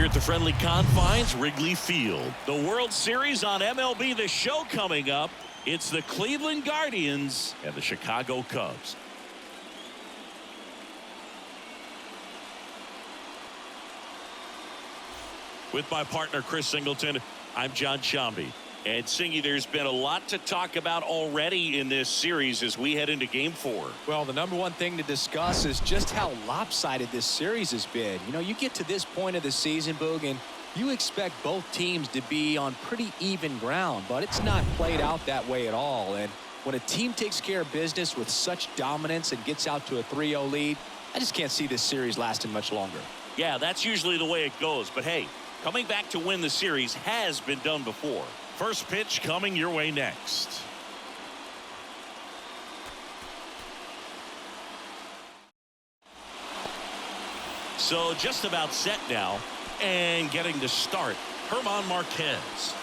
here at the friendly confines, Wrigley Field. The World Series on MLB The Show coming up. It's the Cleveland Guardians and the Chicago Cubs. With my partner Chris Singleton, I'm John Shambi. And Singy, there's been a lot to talk about already in this series as we head into Game 4. Well, the number one thing to discuss is just how lopsided this series has been. You know, you get to this point of the season, Boog, and you expect both teams to be on pretty even ground, but it's not played out that way at all. And when a team takes care of business with such dominance and gets out to a 3-0 lead, I just can't see this series lasting much longer. Yeah, that's usually the way it goes. But hey, coming back to win the series has been done before. First pitch coming your way next. So just about set now and getting to start, German Marquez.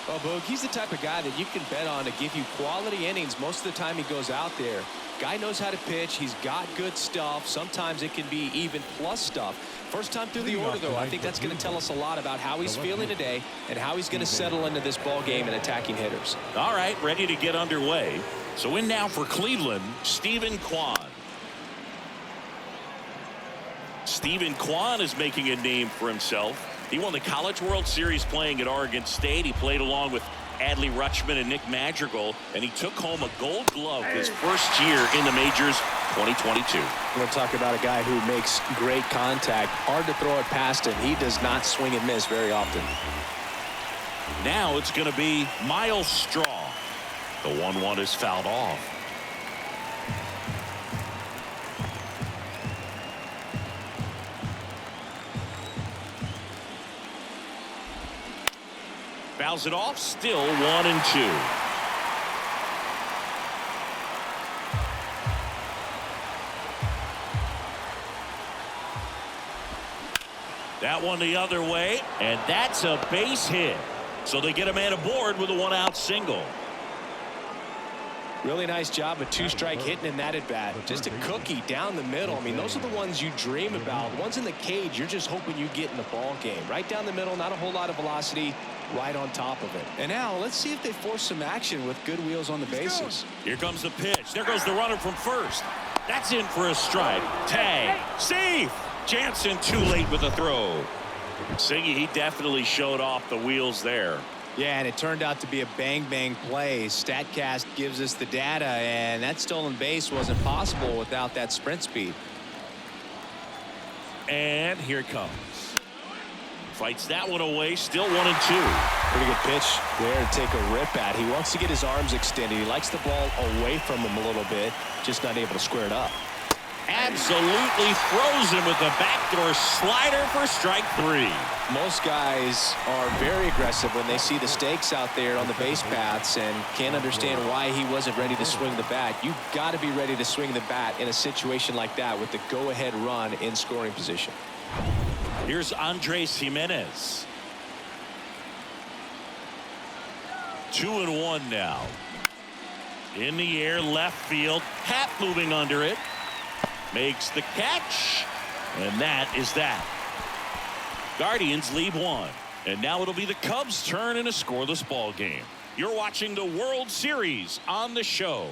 Well, Boog, he's the type of guy that you can bet on to give you quality innings most of the time he goes out there. Guy knows how to pitch. He's got good stuff. Sometimes it can be even plus stuff. First time through the order, though, I think that's going to tell us a lot about how he's feeling today and how he's going to settle into this ball game and attacking hitters. All right, ready to get underway. So in now for Cleveland, Stephen Kwan. Stephen Kwan is making a name for himself. He won the College World Series playing at Oregon State. He played along with Adley Rutschman and Nick Madrigal, and he took home a Gold Glove his first year in the majors, 2022. We're going to talk about a guy who makes great contact. Hard to throw it past him. He does not swing and miss very often. Now it's going to be Miles Straw. The 1-1 is fouled off. Fouls it off, still 1-2. That one the other way, and that's a base hit. So they get a man aboard with a 1-out single. Really nice job of two-strike hitting in that at-bat. Just a cookie down the middle. I mean, those are the ones you dream about. Ones in the cage, you're just hoping you get in the ball game. Right down the middle, not a whole lot of velocity, right on top of it. And now let's see if they force some action with good wheels on the bases. Here comes the pitch. There goes the runner from first. That's in for a strike. Tag. Safe. Jansen too late with the throw. Singy, he definitely showed off the wheels there. Yeah, and it turned out to be a bang-bang play. StatCast gives us the data, and that stolen base wasn't possible without that sprint speed. And here it comes. Fights that one away, still 1-2. Pretty good pitch there to take a rip at. He wants to get his arms extended. He likes the ball away from him a little bit, just not able to square it up. Absolutely throws him with a backdoor slider for strike 3. Most guys are very aggressive when they see the stakes out there on the base paths and can't understand why he wasn't ready to swing the bat. You've got to be ready to swing the bat in a situation like that with the go-ahead run in scoring position. Here's Andres Jimenez. 2-1 now. In the air, left field. Happ moving under it. Makes the catch. And that is that. Guardians lead 1. And now it'll be the Cubs' turn in a scoreless ball game. You're watching the World Series on the show.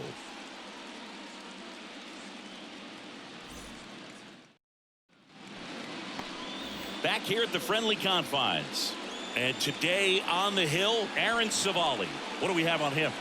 Back here at the friendly confines. And today on the hill, Aaron Savali. What do we have on him?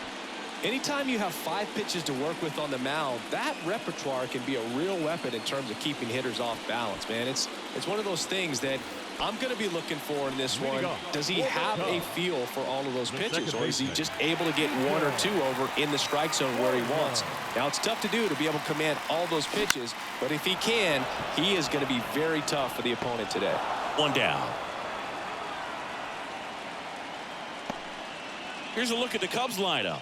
Anytime you have 5 pitches to work with on the mound, that repertoire can be a real weapon in terms of keeping hitters off balance, man. It's one of those things that I'm going to be looking for in this one. Does he have a feel for all of those pitches, or is he just able to get 1 or 2 over in the strike zone where he wants? Now, it's tough to do to be able to command all those pitches, but if he can, he is going to be very tough for the opponent today. 1 down. Here's a look at the Cubs lineup.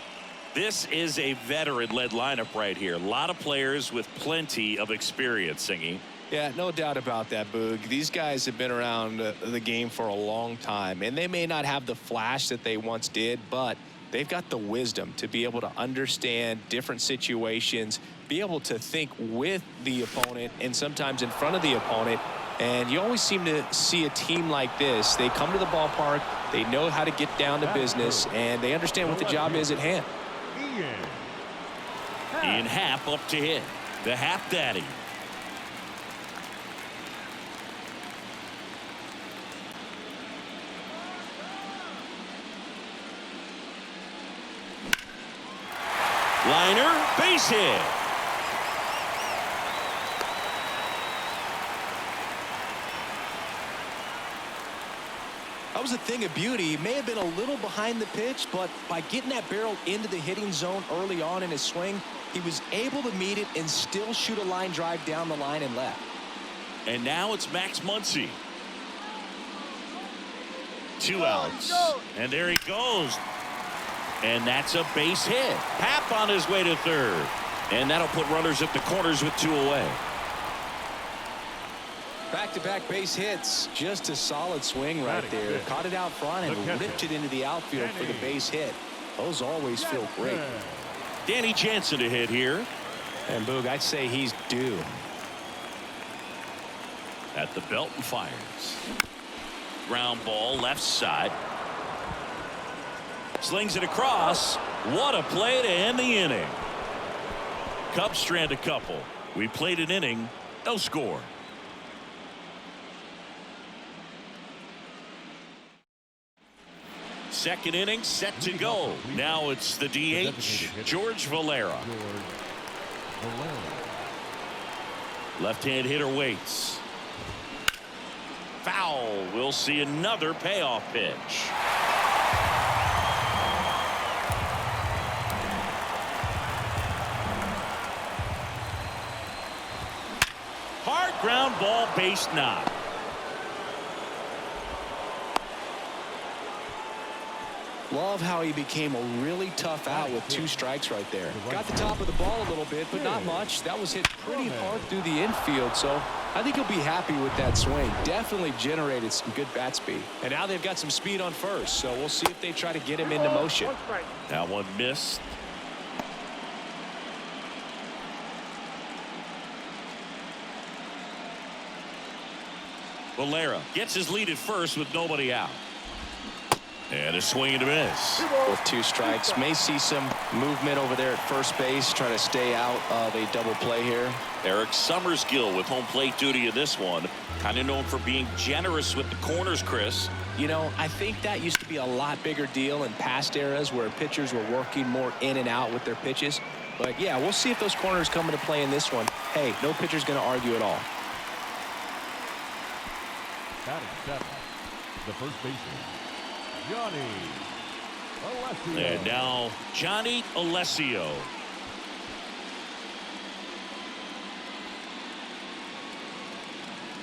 This is a veteran-led lineup right here. A lot of players with plenty of experience, Singy. Yeah, no doubt about that, Boog. These guys have been around the game for a long time, and they may not have the flash that they once did, but they've got the wisdom to be able to understand different situations, be able to think with the opponent and sometimes in front of the opponent And you always seem to see a team like this. They come to the ballpark, they know how to get down to business, and they understand what the job is at hand. Ian Happ up to hit. The Happ Daddy. Liner, base hit. That was a thing of beauty. He may have been a little behind the pitch, but by getting that barrel into the hitting zone early on in his swing, he was able to meet it and still shoot a line drive down the line and left. And now it's Max Muncy. 2 outs. And there he goes. And that's a base hit. Happ on his way to third. And that'll put runners at the corners with 2 away. Back-to-back base hits. Just a solid swing right there. Caught it out front and ripped it into the outfield for the base hit. Those always feel great. Danny Jansen to hit here. And Boog, I'd say he's due. At the belt and fires. Ground ball left side. Slings it across. What a play to end the inning. Cubs strand a couple. We played an inning. No score. Second inning set to go. Now it's the DH, George Valera. Left-hand hitter waits. Foul. We'll see another payoff pitch. Hard ground ball, base knock. Love how he became a really tough out with 2 strikes right there. Got the top of the ball a little bit, but not much. That was hit pretty hard through the infield, so I think he'll be happy with that swing. Definitely generated some good bat speed. And now they've got some speed on first, so we'll see if they try to get him into motion. That one missed. Valera gets his lead at first with nobody out. And a swing and a miss. With 2 strikes. May see some movement over there at first base. Try to stay out of a double play here. Eric Summersgill with home plate duty in this one. Kind of known for being generous with the corners, Chris. You know, I think that used to be a lot bigger deal in past eras where pitchers were working more in and out with their pitches. But yeah, we'll see if those corners come into play in this one. Hey, no pitcher's going to argue at all. Batting 7, the first baseman, Johnny Alessio. And now Johnny Alessio.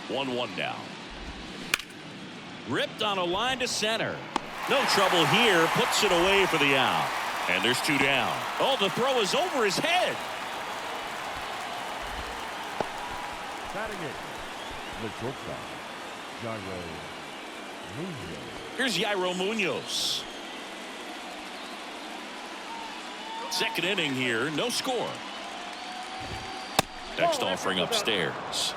One now. Ripped on a line to center. No trouble here. Puts it away for the out. And there's 2 down. Oh, the throw is over his head. Batting 8, the shortstop, Jairo Munoz. Here's Jairo Munoz. Second inning here, no score. Next offering upstairs.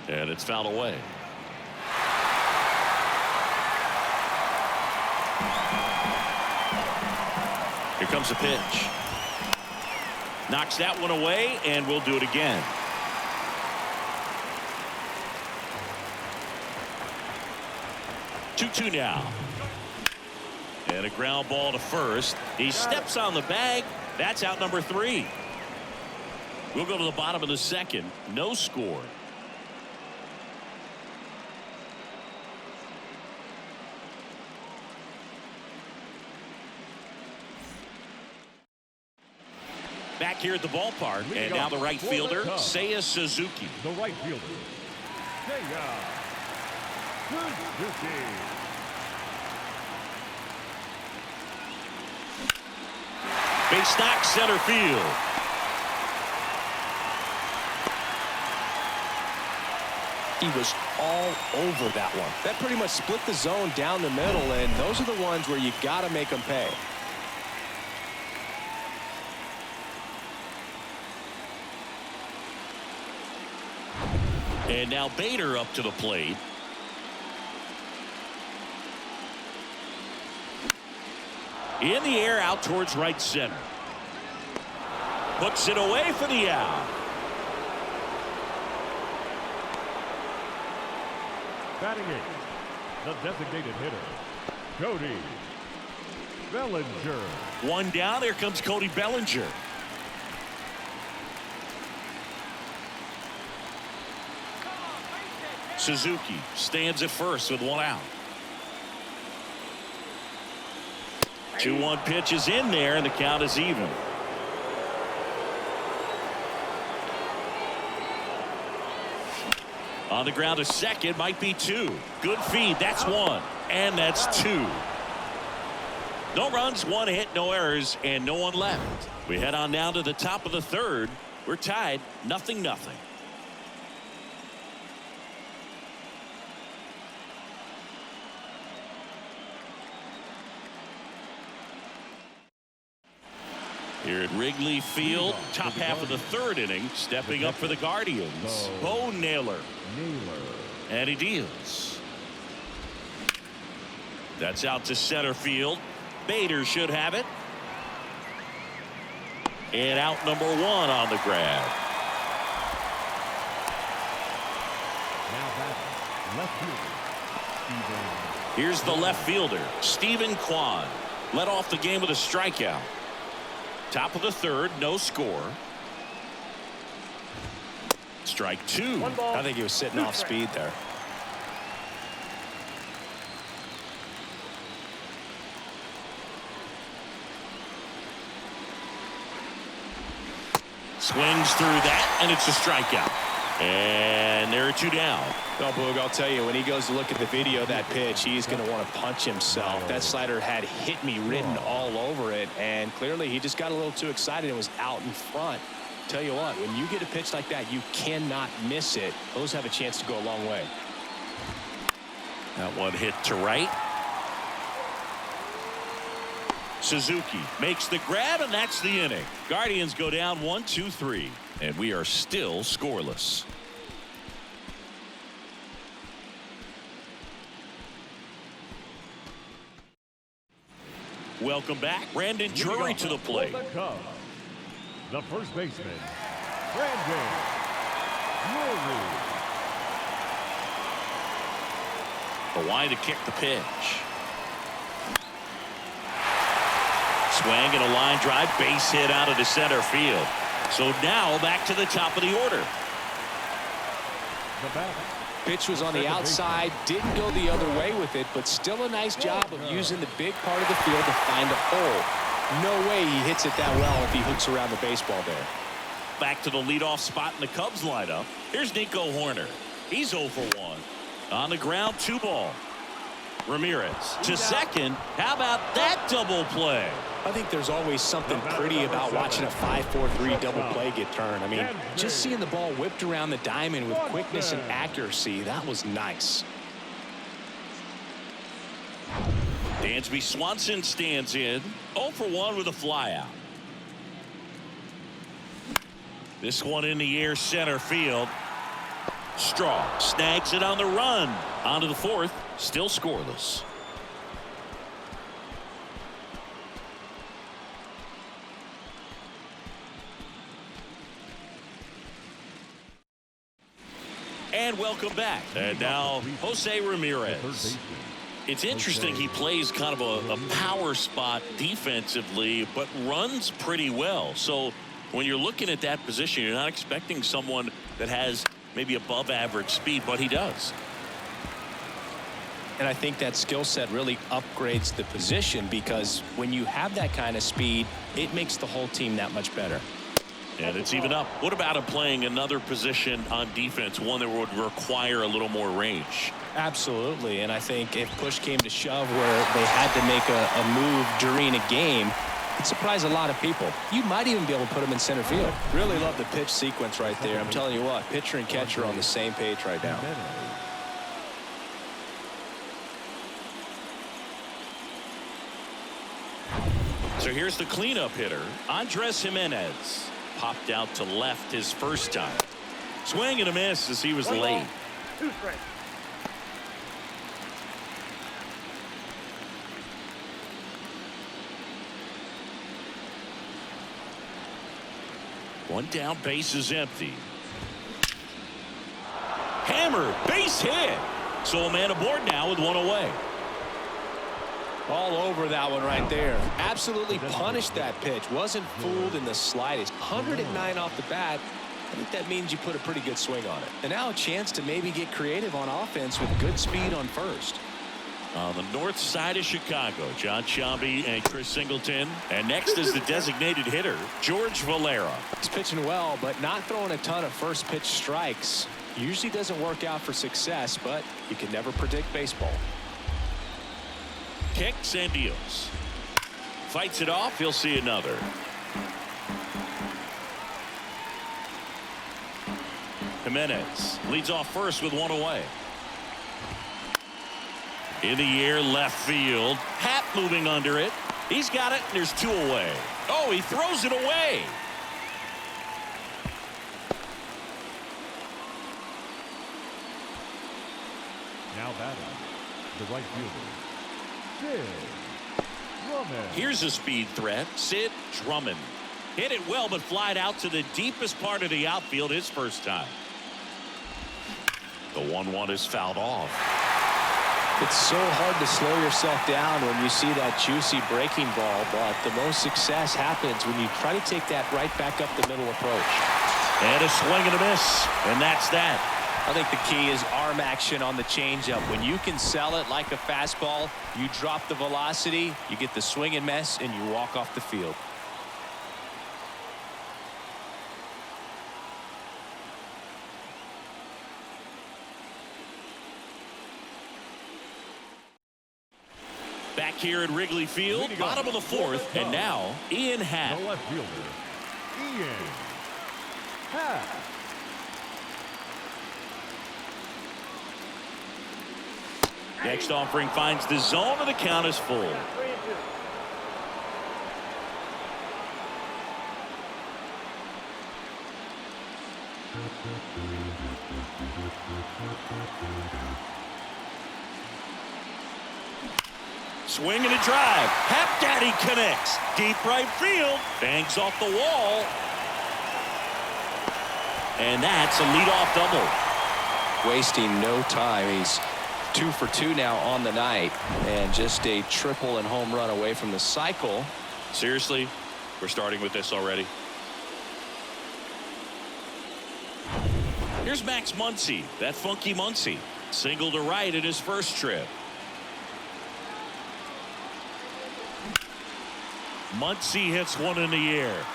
And it's fouled away. Here comes a pitch. Knocks that one away, and we'll do it again. Two now. And a ground ball to first. He steps on the bag. That's out number 3. We'll go to the bottom of the second. No score. Back here at the ballpark, and now the right fielder, Seiya Suzuki. The right fielder, Seiya Suzuki. Base knock center field. He was all over that one. That pretty much split the zone down the middle, and those are the ones where you got to make them pay. And now Bader up to the plate. In the air, out towards right center. Puts it away for the out. Batting eighth, the designated hitter, Cody Bellinger. One down. Here comes Cody Bellinger. Suzuki stands at first with one out. 2-1 pitch is in there, and the count is even. On the ground to second, might be two. Good feed. That's one. And that's two. No runs, one hit, no errors, and no one left. We head on down to the top of the third. We're tied 0-0. Here at Wrigley Field, top half of the third inning, stepping up for the Guardians, Bo Naylor. And he deals. That's out to center field. Bader should have it. And out number one on the grab. Now back left fielder, Here's the left fielder, Stephen Kwan. Led off the game with a strikeout. Top of the third, no score. Strike two. I think he was sitting off speed there. Swings through that, and it's a strikeout. And there are two down. Well, Boog, I'll tell you, when he goes to look at the video of that pitch, he's going to want to punch himself. That slider had hit me written all over it, and clearly he just got a little too excited and was out in front. Tell you what, when you get a pitch like that, you cannot miss it. Those have a chance to go a long way. That one hit to right. Suzuki makes the grab, and that's the inning. Guardians go down 1-2-3, and we are still scoreless. Welcome back. Brandon Drury to the plate. The first baseman, Brandon Drury. The line to kick the pitch. Swing and a line drive, base hit out of the center field. So now back to the top of the order. Pitch was on the outside, didn't go the other way with it, but still a nice job of using the big part of the field to find a hole. No way he hits it that well if he hooks around the baseball there. Back to the leadoff spot in the Cubs lineup. Here's Nico Horner. He's 0 for 1. On the ground, 2 ball. Ramirez to second. How about that double play? I think there's always something pretty about watching a 5-4-3 double play get turned. I mean, just seeing the ball whipped around the diamond with quickness and accuracy, that was nice. Dansby Swanson stands in. 0 for 1 with a flyout. This one in the air, center field. Straw snags it on the run. On to the fourth, still scoreless. And welcome back. And now Jose Ramirez. It's interesting, he plays kind of a power spot defensively, but runs pretty well. So when you're looking at that position, you're not expecting someone that has maybe above average speed, but he does. And I think that skill set really upgrades the position, because when you have that kind of speed, it makes the whole team that much better. And it's even up. What about him playing another position on defense, one that would require a little more range? Absolutely. And I think if push came to shove where they had to make a move during a game, It surprised a lot of people. You might even be able to put him in center field. Really love the pitch sequence right there. I'm telling you what, pitcher and catcher are on the same page right now. So here's the cleanup hitter, Andres Jimenez. Popped out to left his first time. Swing and a miss as he was late. 2 strikes. One down, base is empty. Hammer, base hit. So a man aboard now with one away. All over that one right there. Absolutely punished that pitch. Wasn't fooled in the slightest. 109 off the bat. I think that means you put a pretty good swing on it. And now a chance to maybe get creative on offense with good speed on first. On the north side of Chicago, John Sciambi and Chris Singleton. And next is the designated hitter, George Valera. He's pitching well, but not throwing a ton of first pitch strikes. Usually doesn't work out for success, but you can never predict baseball. Kicks and deals. Fights it off. He'll see another. Jimenez leads off first with one away. In the air, left field. Hat moving under it. He's got it, and there's 2 away. Oh, he throws it away. Now batting, the right fielder, Sid Drummond. Here's a speed threat, Sid Drummond. Hit it well, but flied out to the deepest part of the outfield his first time. The 1-1 is fouled off. It's so hard to slow yourself down when you see that juicy breaking ball, but the most success happens when you try to take that right back up the middle approach. And a swing and a miss, and that's that. I think the key is arm action on the changeup. When you can sell it like a fastball, you drop the velocity, you get the swing and miss, and you walk off the field. Back here at Wrigley Field, bottom of the 4th, and now Ian Happ. The left fielder, Ian Happ. Next offering finds the zone, and the count is full. Swing and a drive. Happ Daddy connects. Deep right field. Bangs off the wall. And that's a leadoff double. Wasting no time. He's 2 for 2 now on the night, and just a triple and home run away from the cycle. Seriously, we're starting with this already. Here's Max Muncy, that funky Muncy. Single to right in his first trip. Muncy hits one in the air.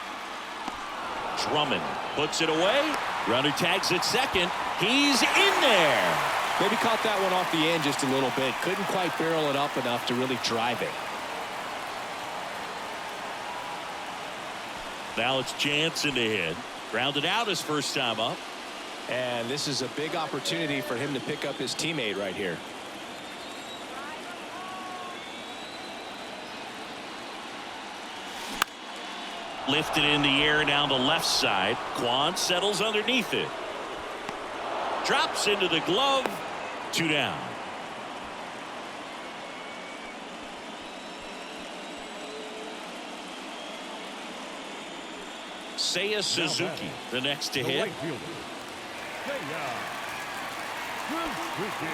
Drummond puts it away. Runner tags at second. He's in there. Maybe caught that one off the end just a little bit. Couldn't quite barrel it up enough to really drive it. Now it's Jansen to hit. Grounded out his first time up. And this is a big opportunity for him to pick up his teammate right here. Lifted in the air down the left side. Quan settles underneath it. Drops into the glove. 2 down. Seiya Suzuki, the next to The hit. right fielder, Seiya Suzuki.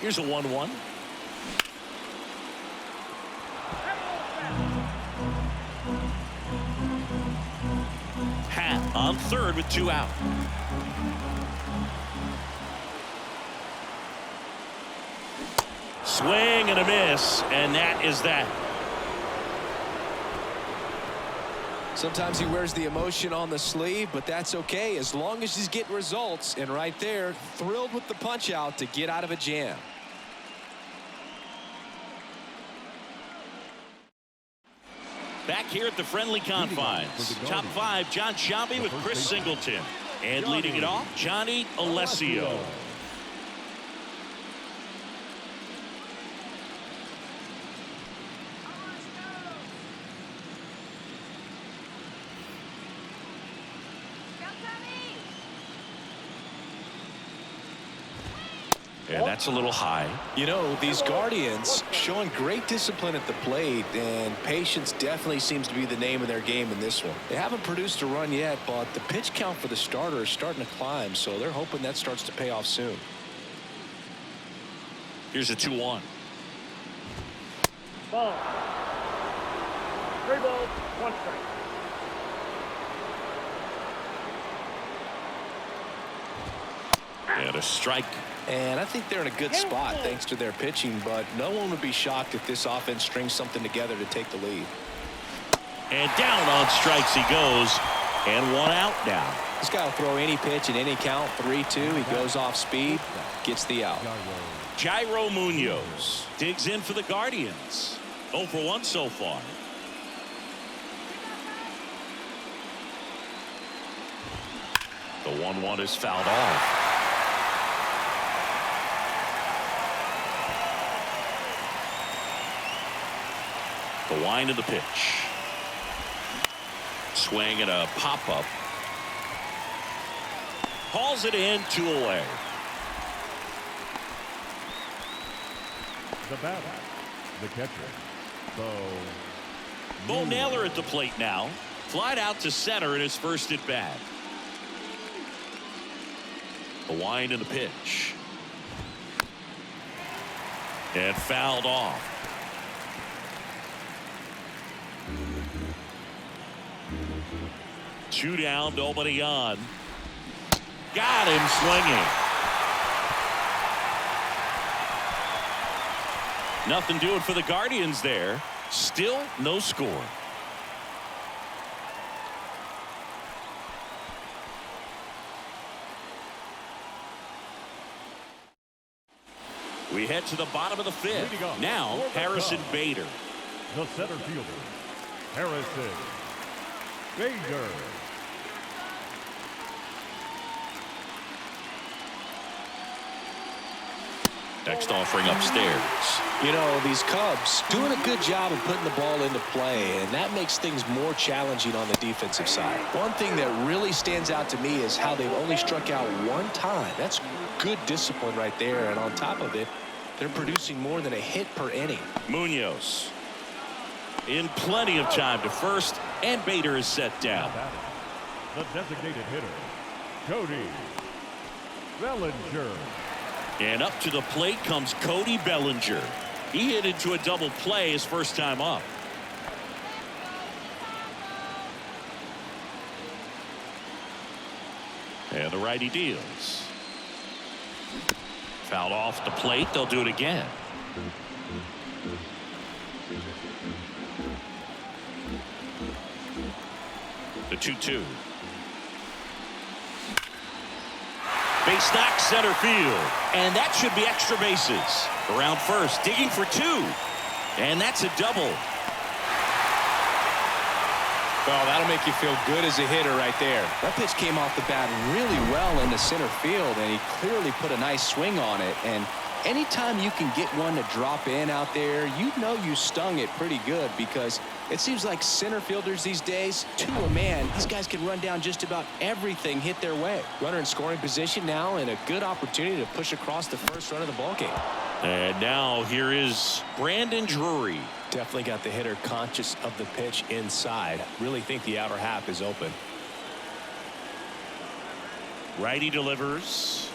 Here's a 1-1. Happ on third with 2 out. Swing and a miss, and that is that. Sometimes he wears the emotion on the sleeve, but that's okay as long as he's getting results. And right there, thrilled with the punch out to get out of a jam. Back here at the friendly confines. Top 5, John Shelby with Chris Singleton. And leading it off, Johnny Alessio. And that's a little high. You know, these Guardians showing great discipline at the plate, and patience definitely seems to be the name of their game in this one. They haven't produced a run yet, but the pitch count for the starter is starting to climb, so they're hoping that starts to pay off soon. Here's a 2-1. Ball. 3 balls, 1 strike. And a strike. And I think they're in a good spot thanks to their pitching, but no one would be shocked if this offense strings something together to take the lead. And down on strikes he goes, and 1 out now. This guy will throw any pitch in any count. 3-2. He goes off speed, gets the out. Jairo Munoz digs in for the Guardians. 0 for 1 so far. The 1-1 is fouled off. The wind of the pitch. Swing and a pop-up. Hauls it in, 2 away. The batter, the catcher, Bo Naylor at the plate now. Flied out to center in his first at bat. The wind and the pitch. And fouled off. Two down, nobody on. Got him swinging. Nothing doing for the Guardians there. Still no score. We head to the bottom of the 5th. Now Harrison Bader. the center fielder, Harrison Bader. Next offering upstairs. You know, these Cubs doing a good job of putting the ball into play, and that makes things more challenging on the defensive side. One thing that really stands out to me is how they've only struck out one time. That's good discipline right there, and on top of it, they're producing more than a hit per inning. Munoz in plenty of time to first, and Bader is set down. The designated hitter, Cody Bellinger. And up to the plate comes Cody Bellinger. He hit into a double play his first time up. And the righty deals. Fouled off the plate. They'll do it again. The 2-2. Base knock center field, and that should be extra bases. Around first, digging for two, and that's a double. Well, that'll make you feel good as a hitter right there. That pitch came off the bat really well into center field, and he clearly put a nice swing on it. And anytime you can get one to drop in out there, you know you stung it pretty good, because it seems like center fielders these days, to a man, these guys can run down just about everything hit their way. Runner in scoring position now, and a good opportunity to push across the first run of the ballgame. And now here is Brandon Drury. Definitely got the hitter conscious of the pitch inside. Really think the outer half is open. Righty delivers.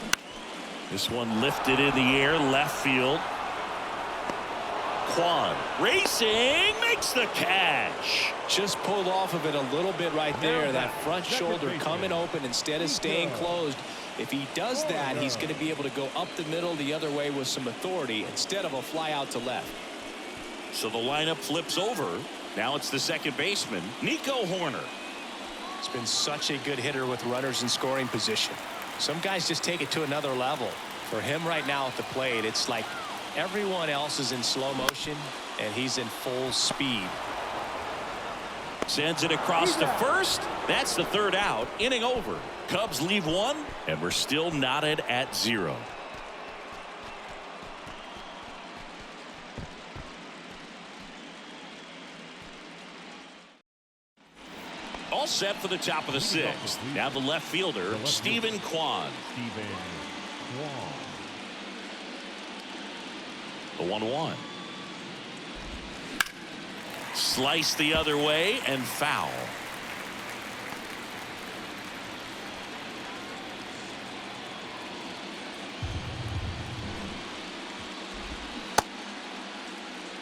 This one lifted in the air, left field. Kwan racing, makes the catch. Just pulled off of it a little bit right there. That front shoulder coming open instead of staying closed. If he does that, he's going to be able to go up the middle the other way with some authority instead of a fly out to left. So the lineup flips over. Now it's the second baseman, Nico Horner. It's been such a good hitter with runners in scoring position. Some guys just take it to another level. For him right now at the plate, it's like everyone else is in slow motion and he's in full speed. Sends it across to first. That's the third out. Inning over. Cubs leave one, and we're still knotted at 0. All set for the top of the 6th. Now the left fielder, Stephen Kwan. The 1-1. Slice the other way and foul.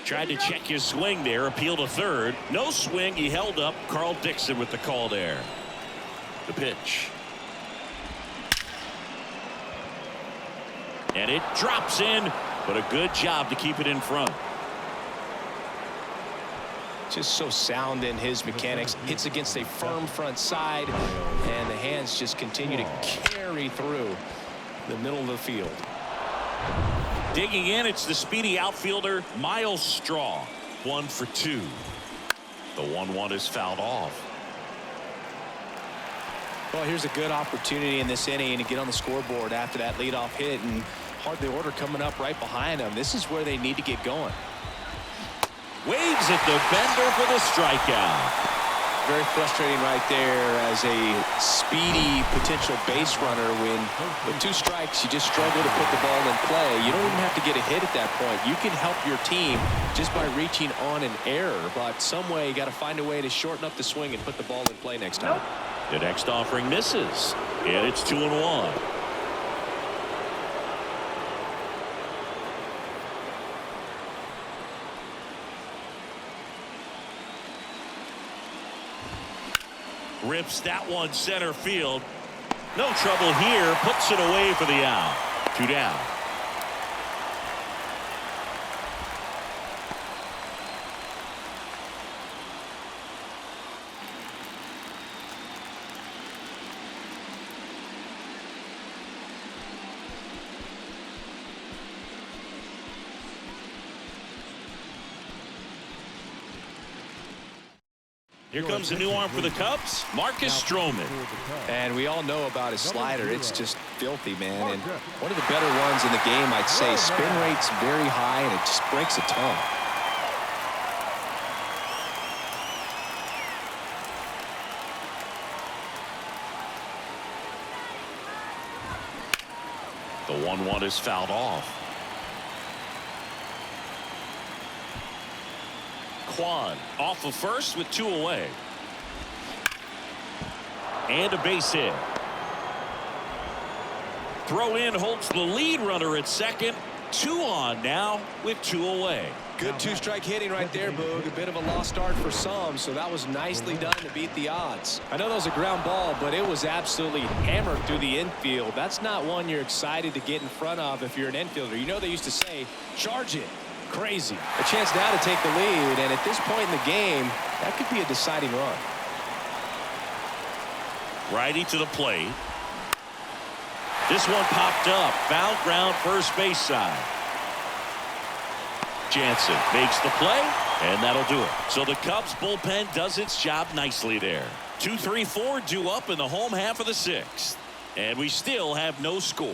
Tried to check his swing there, appeal to third. No swing, he held up. Carl Dixon with the call there. The pitch. And it drops in, but a good job to keep it in front. Just so sound in his mechanics. Hits against a firm front side, and the hands just continue to carry through the middle of the field. Digging in, it's the speedy outfielder, Miles Straw. 1 for 2. The 1-1 is fouled off. Well, here's a good opportunity in this inning to get on the scoreboard after that leadoff hit, and hardly order coming up right behind them. This is where they need to get going. Waves at the bender for the strikeout. Very frustrating right there as a speedy potential base runner when with 2 strikes you just struggle to put the ball in play. You don't even have to get a hit at that point. You can help your team just by reaching on an error, but some way you got to find a way to shorten up the swing and put the ball in play next time. The next offering misses, and it's 2-1. Rips that one center field. No trouble here. Puts it away for the out. 2 down. Here comes a new arm for the Cubs, Marcus Stroman. And we all know about his slider. It's just filthy, man. And one of the better ones in the game, I'd say. Spin rate's very high, and it just breaks a ton. The 1-1 is fouled off. Kwan off of first with 2 away. And a base hit. Throw in holds the lead runner at second. 2 on now with 2 away. Good 2-strike hitting right there, Boog. A bit of a lost start for some, so that was nicely done to beat the odds. I know that was a ground ball, but it was absolutely hammered through the infield. That's not one you're excited to get in front of if you're an infielder. You know they used to say, charge it. Crazy. A chance now to take the lead, and at this point in the game, that could be a deciding run. Righty to the plate. This one popped up. Foul ground first base side. Jansen makes the play, and that'll do it. So the Cubs bullpen does its job nicely there. 2-3-4 due up in the home half of the 6th. And we still have no score.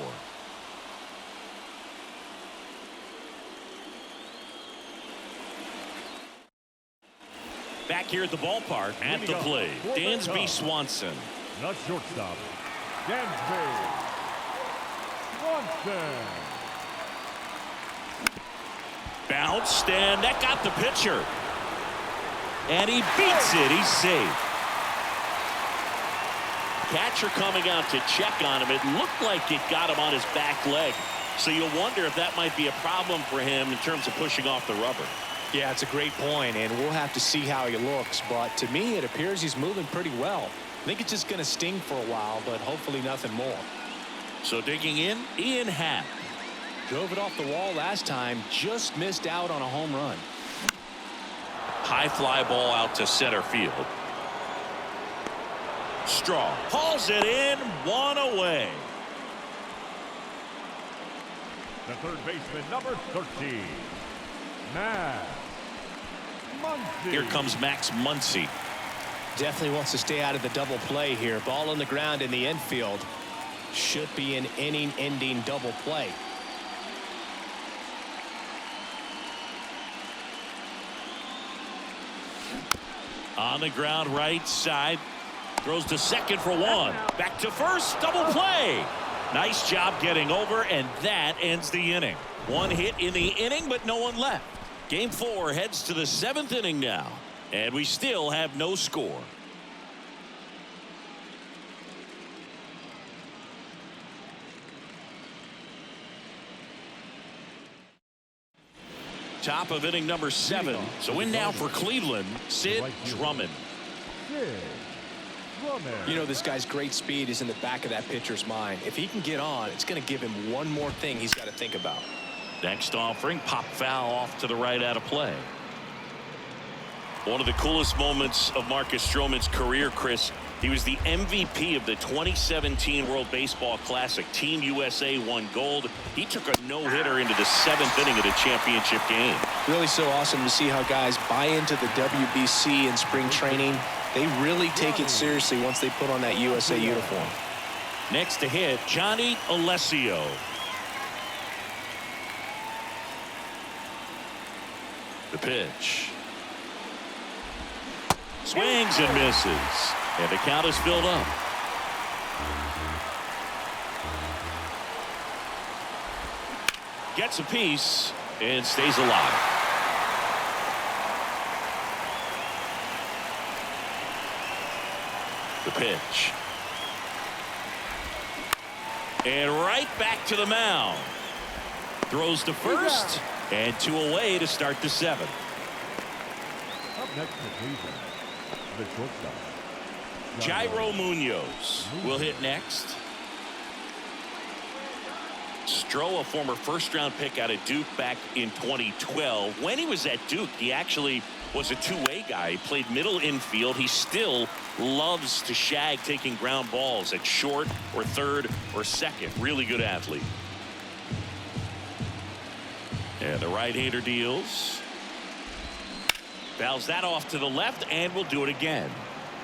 Back here at the ballpark at the plate, Dansby Swanson. Not shortstop, Dansby Swanson. Bounced, and that got the pitcher. And he beats it. He's safe. Catcher coming out to check on him. It looked like it got him on his back leg. So you'll wonder if that might be a problem for him in terms of pushing off the rubber. Yeah, it's a great point, and we'll have to see how he looks. But to me, it appears he's moving pretty well. I think it's just going to sting for a while, but hopefully nothing more. So digging in, Ian Happ. Drove it off the wall last time, just missed out on a home run. High fly ball out to center field. Straw hauls it in, 1 away. The third baseman, number 13, Max Muncy. Here comes Max Muncy. Definitely wants to stay out of the double play here. Ball on the ground in the infield. Should be an inning-ending double play. On the ground right side. Throws to second for one. Back to first. Double play. Nice job getting over, and that ends the inning. One hit in the inning, but no one left. Game 4 heads to the 7th inning now, and we still have no score. Top of inning number 7. So in now for Cleveland, Sid Drummond. You know, this guy's great speed is in the back of that pitcher's mind. If he can get on, it's going to give him one more thing he's got to think about. Next offering, pop foul off to the right out of play. One of the coolest moments of Marcus Stroman's career, Chris. He was the MVP of the 2017 World Baseball Classic. Team USA won gold. He took a no-hitter into the 7th inning of the championship game. Really so awesome to see how guys buy into the WBC in spring training. They really take it seriously once they put on that USA uniform. Next to hit, Johnny Alessio. The pitch. Swings and misses. And the count is filled up. Gets a piece and stays alive. The pitch. And right back to the mound. Throws to first and 2 away to start the 7th. Up next for Cleveland, the shortstop. Jairo Munoz will hit next. Stroh, a former first-round pick out of Duke back in 2012. When he was at Duke, he actually was a two-way guy. He played middle infield. He still loves to shag taking ground balls at short or third or second. Really good athlete. And the right-hander deals. Fouls that off to the left, and will do it again.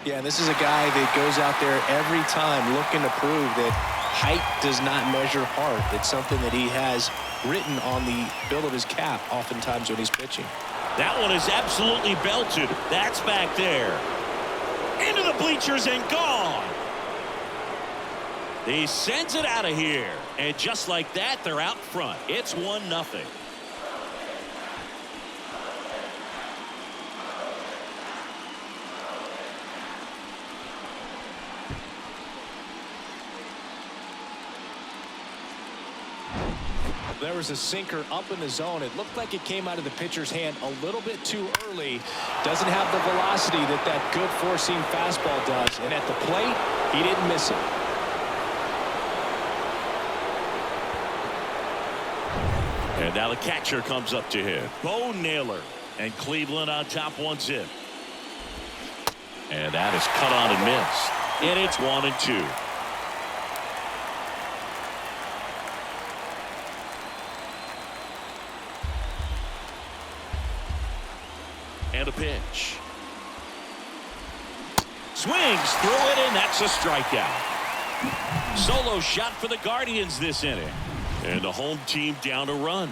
Yeah, this is a guy that goes out there every time looking to prove that height does not measure heart. It's something that he has written on the bill of his cap oftentimes when he's pitching. That one is absolutely belted. That's back there. Into the bleachers and gone. He sends it out of here. And just like that, they're out front. It's 1-0. There was a sinker up in the zone. It looked like it came out of the pitcher's hand a little bit too early. Doesn't have the velocity that good four-seam fastball does. And at the plate, he didn't miss it. And now the catcher comes up to him. Bo Naylor. And Cleveland on top 1-0. And that is cut on and missed. And it's 1-2. And a pitch. Swings through it, and that's a strikeout. Solo shot for the Guardians this inning. And the home team down a run.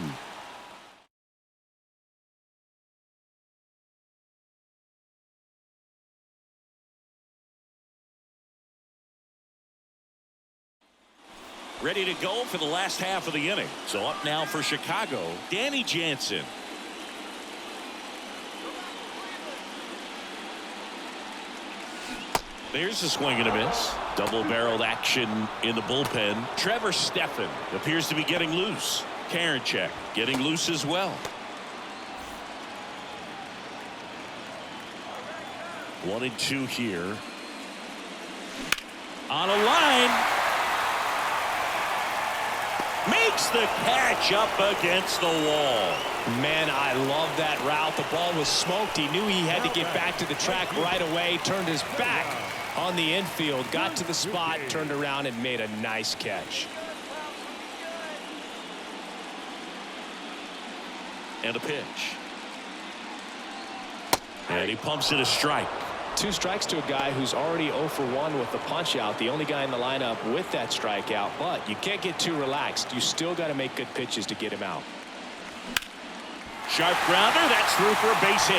Ready to go for the last half of the inning. So up now for Chicago, Danny Jansen. There's a swing and a miss. Double-barreled action in the bullpen. Trevor Stephan appears to be getting loose. Karinchak getting loose as well. 1-2 here. On a line. Makes the catch up against the wall. Man, I love that route. The ball was smoked. He knew he had to get back to the track right away. Turned his back on the infield. Got to the spot, turned around, and made a nice catch. And a pitch. And he pumps it a strike. 2 strikes to a guy who's already 0 for 1 with the punch out, the only guy in the lineup with that strikeout. But you can't get too relaxed. You still got to make good pitches to get him out. Sharp grounder. That's through for a base hit.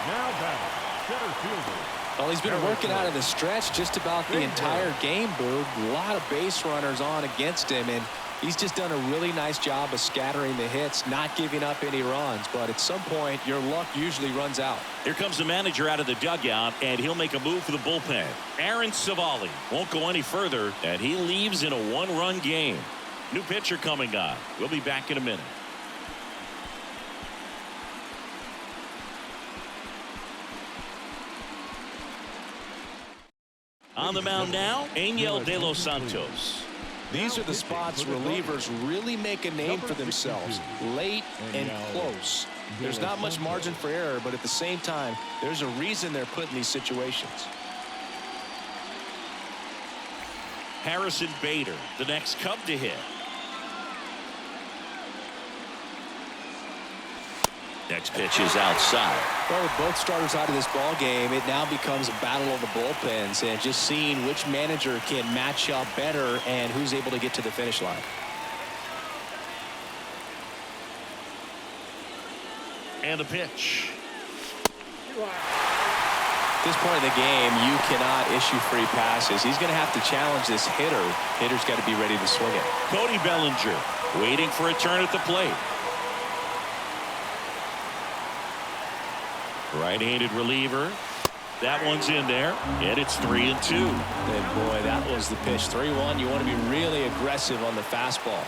Now batting, center fielder. Well, he's been working out of the stretch just about the entire game, Boog. A lot of base runners on against him, and he's just done a really nice job of scattering the hits, not giving up any runs. But at some point, your luck usually runs out. Here comes the manager out of the dugout, and he'll make a move for the bullpen. Aaron Savali won't go any further, and he leaves in a 1-run game. New pitcher coming on. We'll be back in a minute. On the mound now, Angel De Los Santos. These are the spots relievers really make a name for themselves, late and close. There's not much margin for error, but at the same time, there's a reason they're put in these situations. Harrison Bader, the next Cub to hit. Next pitch is outside. Well, with both starters out of this ball game, it now becomes a battle of the bullpens and just seeing which manager can match up better and who's able to get to the finish line. And a pitch. At this point in the game, you cannot issue free passes. He's going to have to challenge this hitter. Hitter's got to be ready to swing it. Cody Bellinger waiting for a turn at the plate. Right-handed reliever. That one's in there, and it's 3-2. And boy, that was the pitch. 3-1. You want to be really aggressive on the fastball.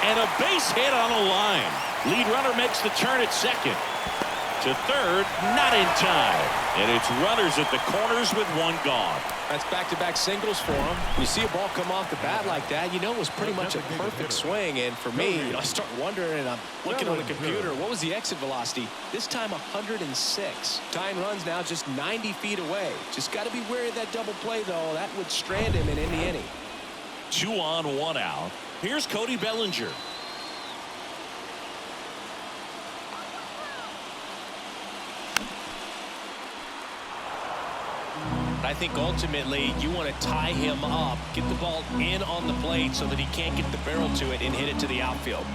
And a base hit on a line. Lead runner makes the turn at second. To third, not in time. And it's runners at the corners with 1 gone. That's back-to-back singles for him. You see a ball come off the bat like that, you know it was pretty much a perfect swing. And for me, I start wondering, and I'm looking on the computer, what was the exit velocity? This time 106. Tying runs now just 90 feet away. Just got to be wary of that double play, though. That would strand him in any inning. 2 on, 1 out. Here's Cody Bellinger. I think ultimately you want to tie him up, get the ball in on the plate so that he can't get the barrel to it and hit it to the outfield.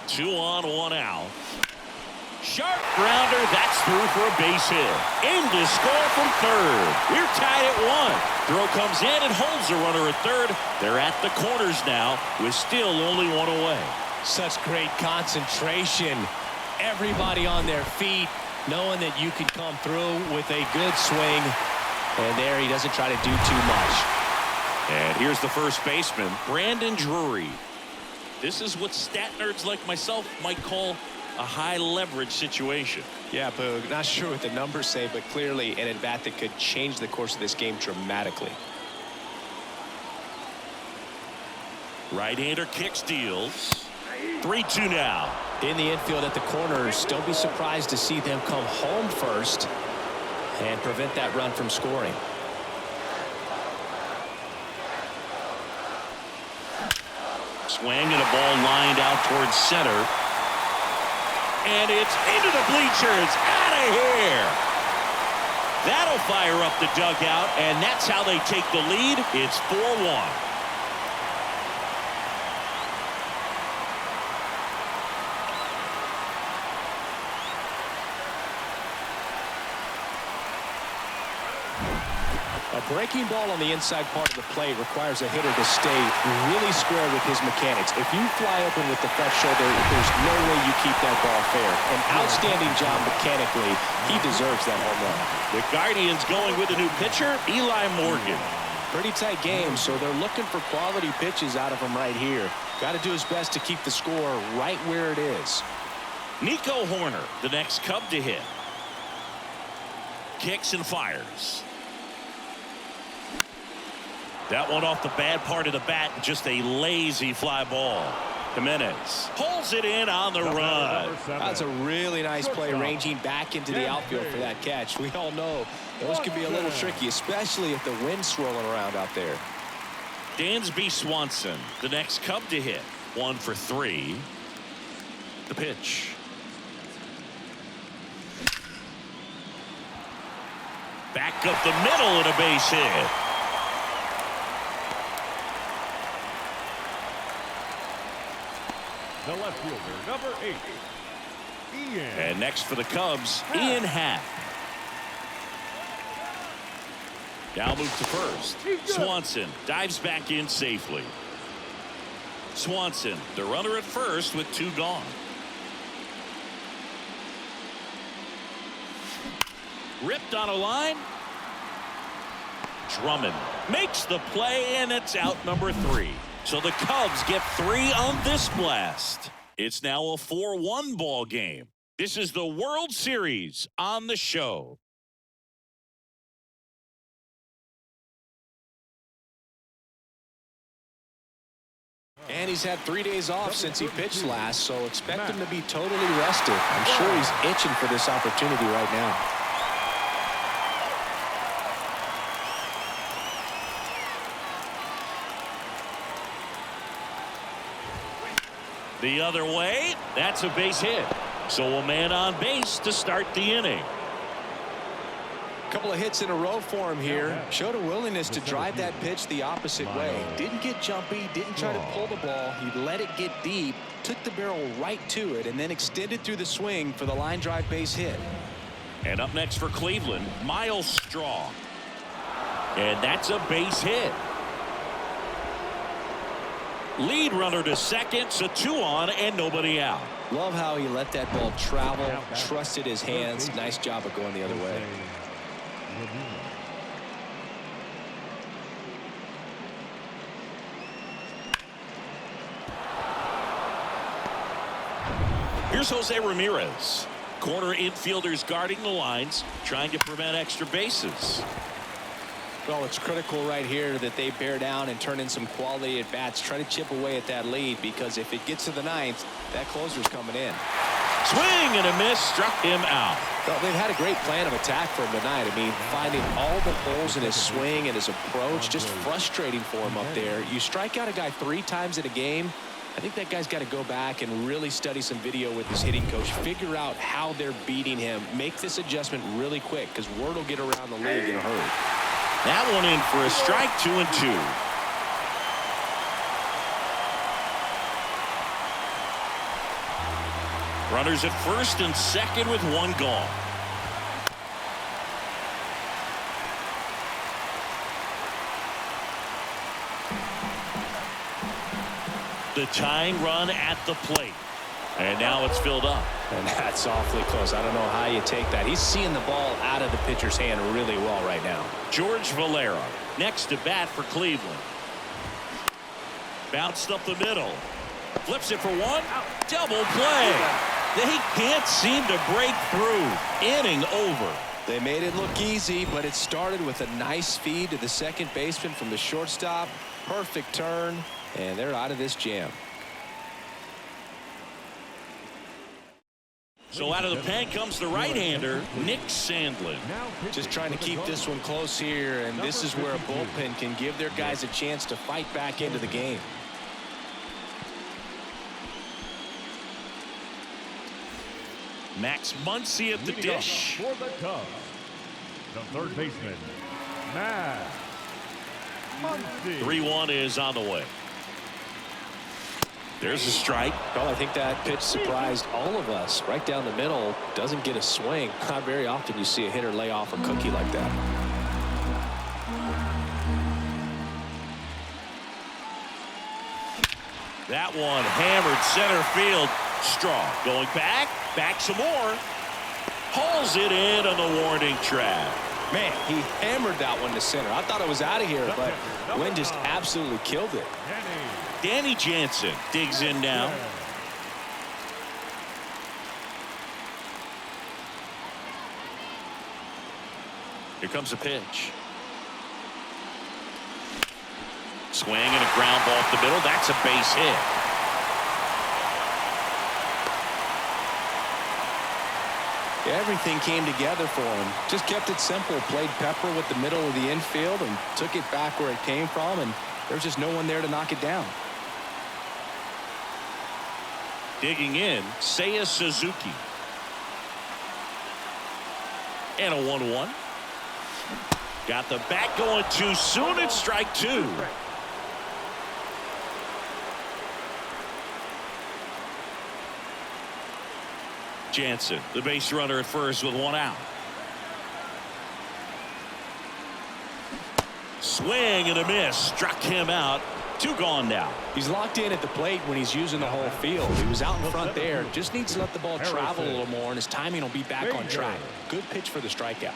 2 on, 1 out. Sharp grounder. That's through for a base hit. In to score from third. We're tied at 1. Throw comes in and holds the runner at third. They're at the corners now with still only 1 away. Such great concentration. Everybody on their feet, knowing that you can come through with a good swing. And there he doesn't try to do too much. And here's the first baseman, Brandon Drury. This is what stat nerds like myself might call a high leverage situation. Yeah, Boog, not sure what the numbers say, but clearly an at-bat that could change the course of this game dramatically. Right-hander kicks, deals. 3-2 now. In the infield at the corners, don't be surprised to see them come home first and prevent that run from scoring. Swing and a ball lined out towards center. And it's into the bleachers. Out of here. That'll fire up the dugout, and that's how they take the lead. It's 4-1. A breaking ball on the inside part of the plate requires a hitter to stay really square with his mechanics. If you fly open with the left shoulder, there's no way you keep that ball fair. An outstanding job mechanically. He deserves that home run. The Guardians going with a new pitcher, Eli Morgan. Pretty tight game, so they're looking for quality pitches out of him right here. Got to do his best to keep the score right where it is. Nico Horner, the next Cub to hit. Kicks and fires. That one off the bad part of the bat, just a lazy fly ball. Jimenez pulls it in on the run. That's a really nice play, ranging back into the outfield for that catch. We all know Those can be a little tricky, especially if the wind's swirling around out there. Dansby Swanson, the next Cub to hit. 1 for 3. The pitch. Back up the middle and a base hit. The left fielder, number 8, Ian. And next for the Cubs, Ian Happ. Now move to first. Swanson dives back in safely. Swanson, the runner at first with 2 gone. Ripped on a line. Drummond makes the play, and it's out number 3. So the Cubs get 3 on this blast. It's now a 4-1 ball game. This is the World Series on the show. And he's had 3 days off since he pitched last, so expect him to be totally rested. I'm sure he's itching for this opportunity right now. The other way, that's a base hit. So a man on base to start the inning. A couple of hits in a row for him here. Showed a willingness to drive that pitch the opposite way. Didn't get jumpy, didn't try to pull the ball. He let it get deep, took the barrel right to it, and then extended through the swing for the line drive base hit. And up next for Cleveland, Miles Straw. And that's a base hit. Lead runner to second, so 2 on and nobody out. Love how he let that ball travel, trusted his hands. Nice job of going the other way. Here's Jose Ramirez. Corner infielders guarding the lines, trying to prevent extra bases. Well, it's critical right here that they bear down and turn in some quality at bats. Try to chip away at that lead, because if it gets to the 9th, that closer's coming in. Swing and a miss, struck him out. Well, they've had a great plan of attack for him tonight. I mean, finding all the holes in his swing and his approach, just frustrating for him up there. You strike out a guy 3 times in a game, I think that guy's got to go back and really study some video with his hitting coach, figure out how they're beating him, make this adjustment really quick, because word will get around the league in a hurry. That one in for a strike, 2-2. Runners at first and second with 1 gone. The tying run at the plate. And now it's filled up. And that's awfully close. I don't know how you take that. He's seeing the ball out of the pitcher's hand really well right now. George Valera next to bat for Cleveland. Bounced up the middle. Flips it for 1. Double play. They can't seem to break through. Inning over. They made it look easy, but it started with a nice feed to the second baseman from the shortstop. Perfect turn, and they're out of this jam. So out of the pen comes the right-hander, Nick Sandlin. Just trying to keep this one close here, and this is where a bullpen can give their guys a chance to fight back into the game. Max Muncy at the dish. For the Cubs, the third baseman, Max Muncy. 3-1 is on the way. There's a strike. Well, I think that pitch surprised all of us. Right down the middle, doesn't get a swing. Not very often you see a hitter lay off a cookie like that. That one hammered center field. Straw going back some more. Hauls it in on the warning track. Man, he hammered that one to center. I thought it was out of here, but Wynn just absolutely killed it. Danny Jansen digs in now. Here comes a pitch. Swing and a ground ball up the middle. That's a base hit. Everything came together for him. Just kept it simple. Played pepper with the middle of the infield and took it back where it came from, and there's just no one there to knock it down. Digging in, Seiya Suzuki. And a 1-1. Got the bat going too soon. It's strike two. Jansen, the base runner at first with one out. Swing and a miss. Struck him out. Two gone now. He's locked in at the plate when he's using the whole field. He was out in front there. Just needs to let the ball travel a little more, and his timing will be back on track. Good pitch for the strikeout.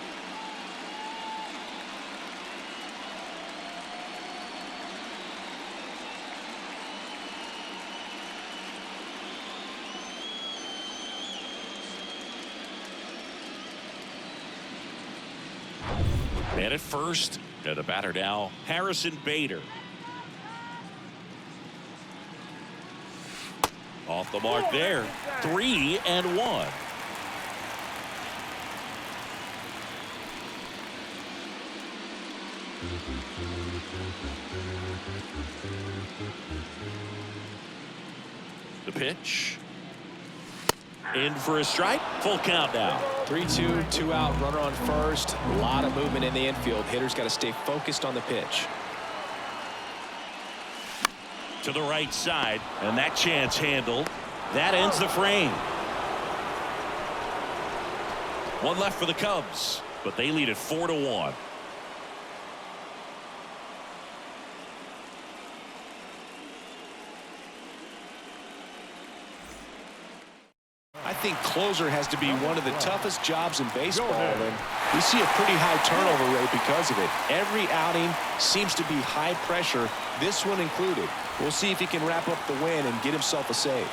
Man at first, and the batter now, Harrison Bader. Off the mark there. 3-1. The pitch. In for a strike. Full count now. 3-2, 2 out, runner on first. A lot of movement in the infield. Hitter's got to stay focused on the pitch. To the right side, and that chance handled. That ends the frame. One left for the Cubs, but they lead it 4-1. I think closer has to be one of the toughest jobs in baseball, and we see a pretty high turnover rate because of it. Every outing seems to be high pressure, this one included. We'll see if he can wrap up the win and get himself a save.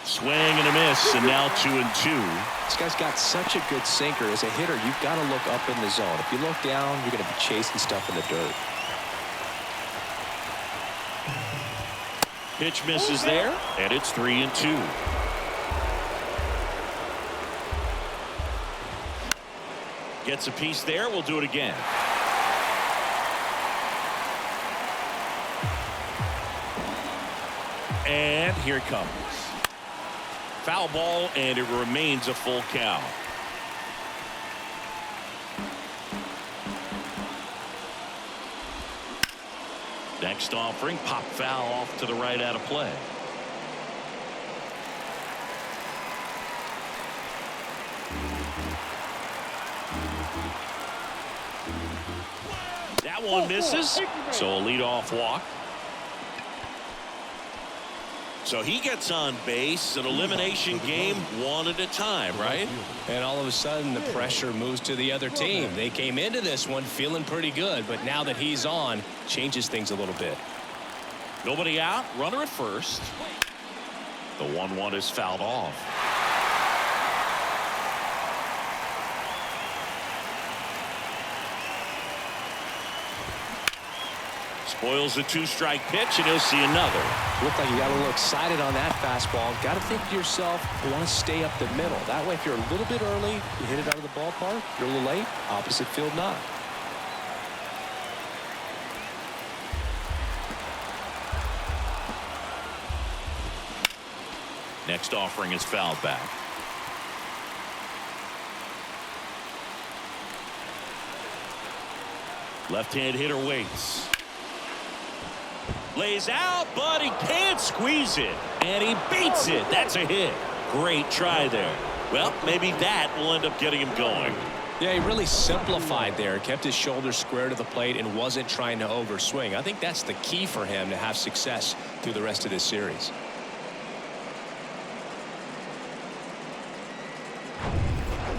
Swing and a miss, and now 2-2. This guy's got such a good sinker. As a hitter, you've got to look up in the zone. If you look down, you're going to be chasing stuff in the dirt. Pitch misses there, and it's 3-2. Gets a piece there. We'll do it again. And here it comes. Foul ball, and it remains a full count. Next offering, pop foul off to the right out of play. That one misses, so a leadoff walk. So he gets on base. An elimination game, one at a time, right? And all of a sudden the pressure moves to the other team. They came into this one feeling pretty good, but now that he's on, changes things a little bit. Nobody out, runner at first. The 1-1 is fouled off. Spoils the 2-strike pitch, and he'll see another. Looked like you got a little excited on that fastball. Got to think to yourself, you want to stay up the middle. That way, if you're a little bit early, you hit it out of the ballpark. You're a little late, opposite field not. Next offering is fouled back. Left-hand hitter waits. Lays out, but he can't squeeze it. And he beats it. That's a hit. Great try there. Well, maybe that will end up getting him going. Yeah, he really simplified there. Kept his shoulders square to the plate and wasn't trying to overswing. I think that's the key for him to have success through the rest of this series.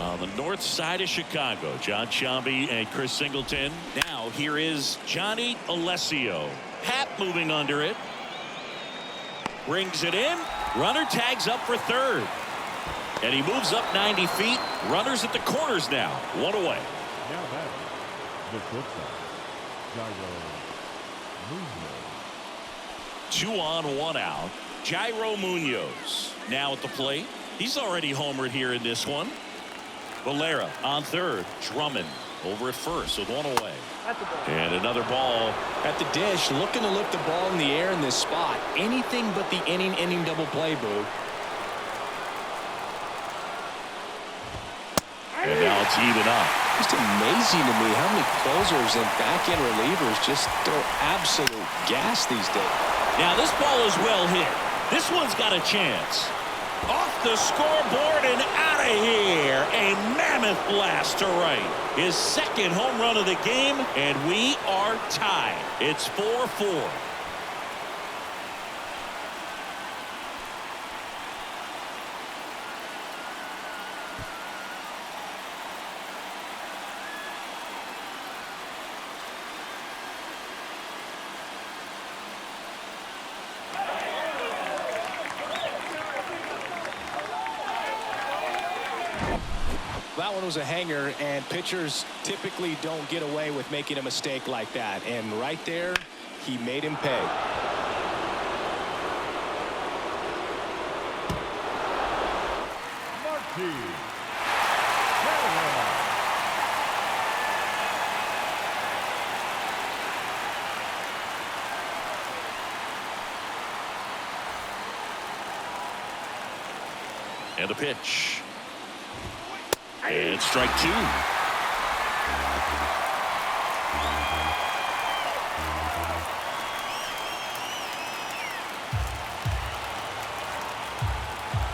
On the north side of Chicago, John Sciambi and Chris Singleton. Now here is Johnny Alessio. Hat moving under it. Brings it in. Runner tags up for third. And he moves up 90 feet. Runners at the corners now. One away. Now batting, the shortstop, Jairo Munoz. 2 on, 1 out. Jairo Munoz now at the plate. He's already homered here in this one. Valera on third. Drummond over at first with one away. And another ball at the dish, looking to lift the ball in the air in this spot. Anything but the inning double play, Boo. And now it's even up. Just amazing to me how many closers and back-end relievers just throw absolute gas these days. Now this ball is well hit. This one's got a chance. Off the scoreboard and out of here. A mammoth blast to right. His second home run of the game, and we are tied. It's 4-4. That one was a hanger, and pitchers typically don't get away with making a mistake like that. And right there, he made him pay. Marty. And the pitch. And strike two.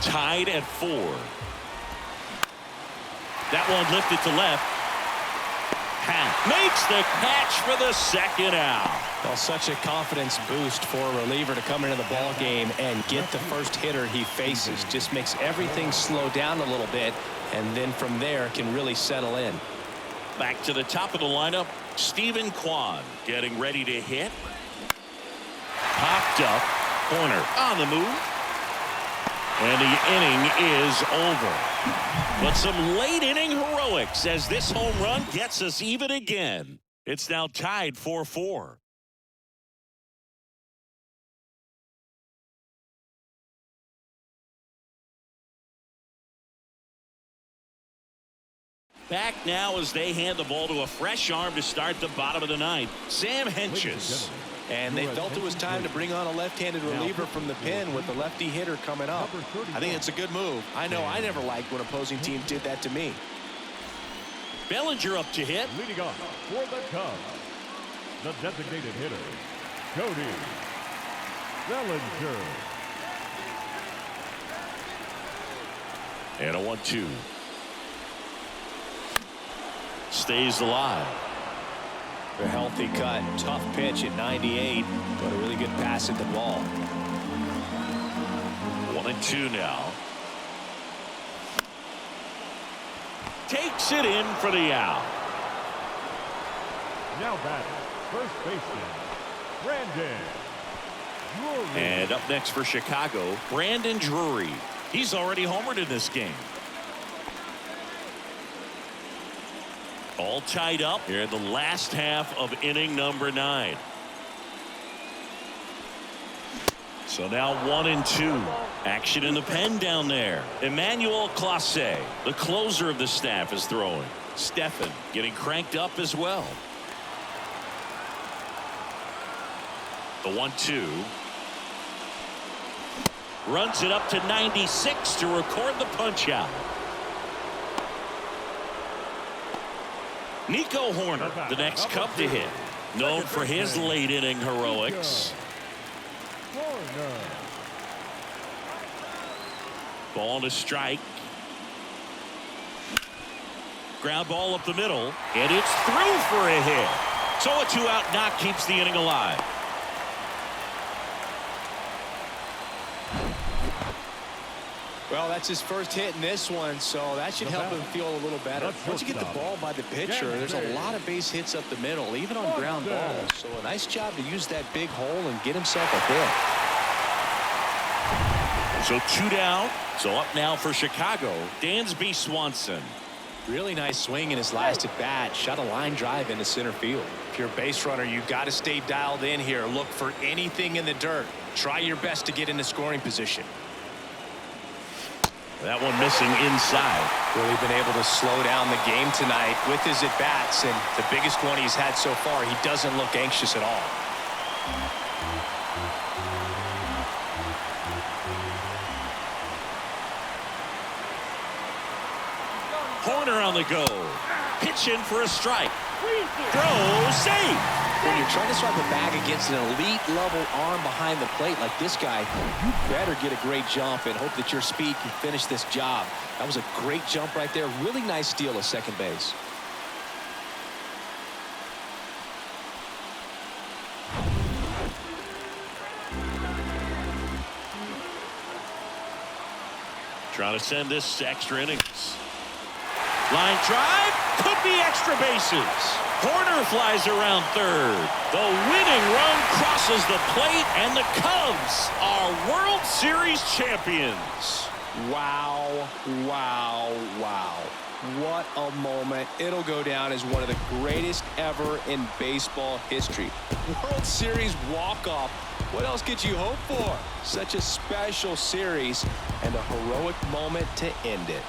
Tied at 4. That one lifted to left. Happ makes the catch for the second out. Well, such a confidence boost for a reliever to come into the ball game and get the first hitter he faces. Just makes everything slow down a little bit, and then from there can really settle in. Back to the top of the lineup, Stephen Kwan getting ready to hit. Popped up, corner on the move. And the inning is over. But some late inning heroics as this home run gets us even again. It's now tied 4-4. Back now as they hand the ball to a fresh arm to start the bottom of the ninth. Sam Hentges. And they felt it was time to bring on a left-handed reliever from the pen with the lefty hitter coming up. I think it's a good move. I know I never liked when opposing teams did that to me. Bellinger up to hit. Leading off for the Cubs, the designated hitter, Cody Bellinger. And a 1-2. Stays alive. A healthy cut. Tough pitch at 98, but a really good pass at the ball. 1-2 now. Takes it in for the out. Now batting, first baseman, Brandon Drury. And up next for Chicago, Brandon Drury. He's already homered in this game. All tied up here in the last half of inning number 9. So now 1-2. Action in the pen down there. Emmanuel Clase, the closer of the staff, is throwing. Stephan getting cranked up as well. The 1-2. Runs it up to 96 to record the punch out. Nico Horner, the next Cub to hit. Known for his late inning heroics. Ball to strike. Ground ball up the middle. And it's through for a hit. So a 2-out knock keeps the inning alive. Well, that's his first hit in this one, so that should help him feel a little better. Once you get the ball by the pitcher, there's a lot of base hits up the middle, even on ground balls. So a nice job to use that big hole and get himself a hit. So 2 down. So up now for Chicago, Dansby Swanson. Really nice swing in his last at bat. Shot a line drive into center field. If you're a base runner, you've got to stay dialed in here. Look for anything in the dirt. Try your best to get into scoring position. That one missing inside. Really been able to slow down the game tonight with his at-bats, and the biggest one he's had so far, he doesn't look anxious at all. Corner on the go. Pitch in for a strike. Throw safe. When you're trying to strike a bag against an elite level arm behind the plate like this guy, you better get a great jump and hope that your speed can finish this job. That was a great jump right there. Really nice steal of second base. Trying to send this to extra innings. Line drive, could be extra bases. Corner flies around third. The winning run crosses the plate, and the Cubs are World Series champions. Wow, wow, wow. What a moment. It'll go down as one of the greatest ever in baseball history. World Series walk-off. What else could you hope for? Such a special series and a heroic moment to end it.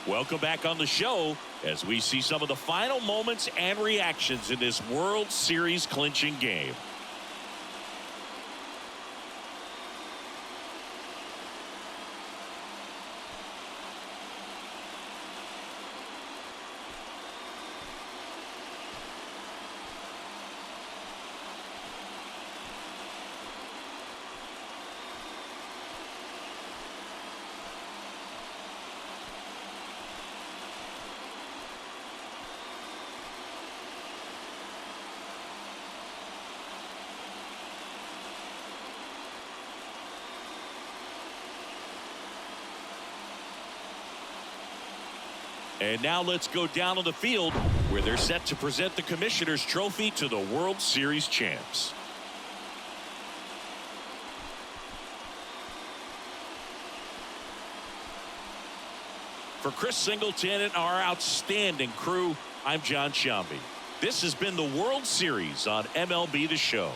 Welcome back on the show as we see some of the final moments and reactions in this World Series clinching game. And now let's go down on the field where they're set to present the Commissioner's Trophy to the World Series champs. For Chris Singleton and our outstanding crew, I'm John Shambi. This has been the World Series on MLB The Show.